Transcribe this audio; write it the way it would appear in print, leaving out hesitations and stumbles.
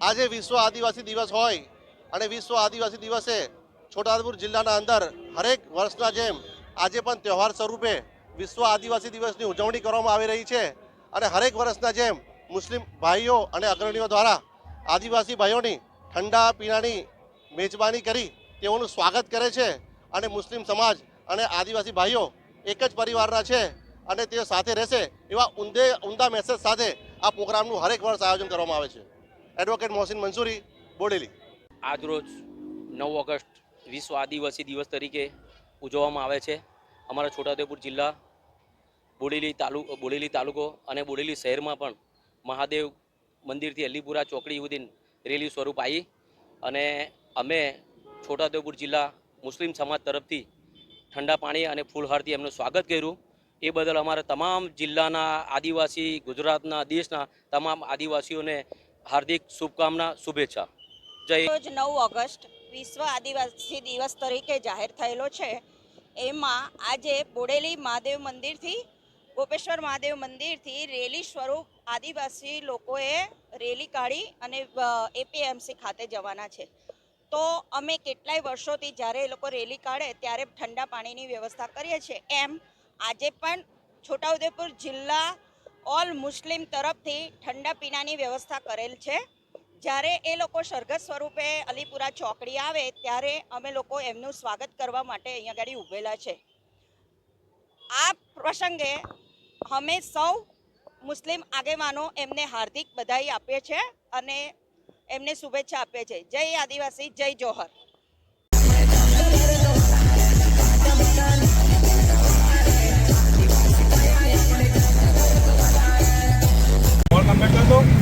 આજે વિશ્વ આદિવાસી દિવસ હોય અને વિશ્વ આદિવાસી દિવસે છોટાઉદેપુર જિલ્લાના અંદર હરેક વર્ષના જેમ આજે પણ તહેવાર સ્વરૂપે વિશ્વ આદિવાસી દિવસની ઉજવણી કરવામાં આવી રહી છે અને હરેક વર્ષના જેમ મુસ્લિમ ભાઈઓ અને અગ્રણીઓ દ્વારા આદિવાસી ભાઈઓની ઠંડા પીણાની મેજબાની કરી તેઓનું સ્વાગત કરે છે અને મુસ્લિમ સમાજ અને આદિવાસી ભાઈઓ એક જ પરિવારના છે અને તે સાથે રહેશે એવા ઉમદા મેસેજ સાથે આ પ્રોગ્રામનું હરેક વર્ષ આયોજન કરવામાં આવે છે। એડવોકેટ મોહસિન મંસૂરી, બોડેલી। આજરોજ 9 ઓગસ્ટ વિશ્વ આદિવાસી દિવસ તરીકે ઉજવવામાં આવે છે। અમારા છોટાઉદેપુર જિલ્લા બોડેલી તાલુકો અને બોડેલી શહેરમાં પણ મહાદેવ મંદિરથી અલીપુરા ચોકડી સુધી રેલી સ્વરૂપ આવી અને અમે છોટાઉદેપુર જિલ્લા મુસ્લિમ સમાજ તરફથી ઠંડા પાણી અને ફૂલહારથી એમનું સ્વાગત કર્યું। એ બદલ અમારા તમામ જિલ્લાના આદિવાસી, ગુજરાતના, દેશના તમામ આદિવાસીઓને હાર્દિક શુભકામના, શુભેચ્છા। જય। રોજ 9 ઓગસ્ટ વિશ્વ આદિવાસી દિવસ તરીકે જાહેર થયેલો છે। એમાં આજે બોડેલી મહાદેવ મંદિરથી, ગોપેશ્વર મહાદેવ મંદિરથી રેલી સ્વરૂપ આદિવાસી લોકોએ રેલી કાઢી અને એપીએમસી ખાતે જવાના છે। તો અમે કેટલાય વર્ષોથી જ્યારે એ લોકો રેલી કાઢે ત્યારે ઠંડા પાણીની વ્યવસ્થા કરીએ છીએ, એમ આજે પણ છોટાઉદેપુર જિલ્લા ઓલ મુસ્લિમ તરફથી ઠંડા પીણાની વ્યવસ્થા કરેલ છે। જ્યારે એ લોકો સરઘસ સ્વરૂપે અલીપુરા ચોકડી આવે ત્યારે અમે લોકો એમનું સ્વાગત કરવા માટે અહીંયા આગળ ઊભેલા છે। આ પ્રસંગે અમે સૌ મુસ્લિમ આગેવાનો એમને હાર્દિક બધાઈ આપીએ છીએ અને એમને શુભેચ્છા આપીએ છીએ। જય આદિવાસી, જય જોહર। और कम कर दो।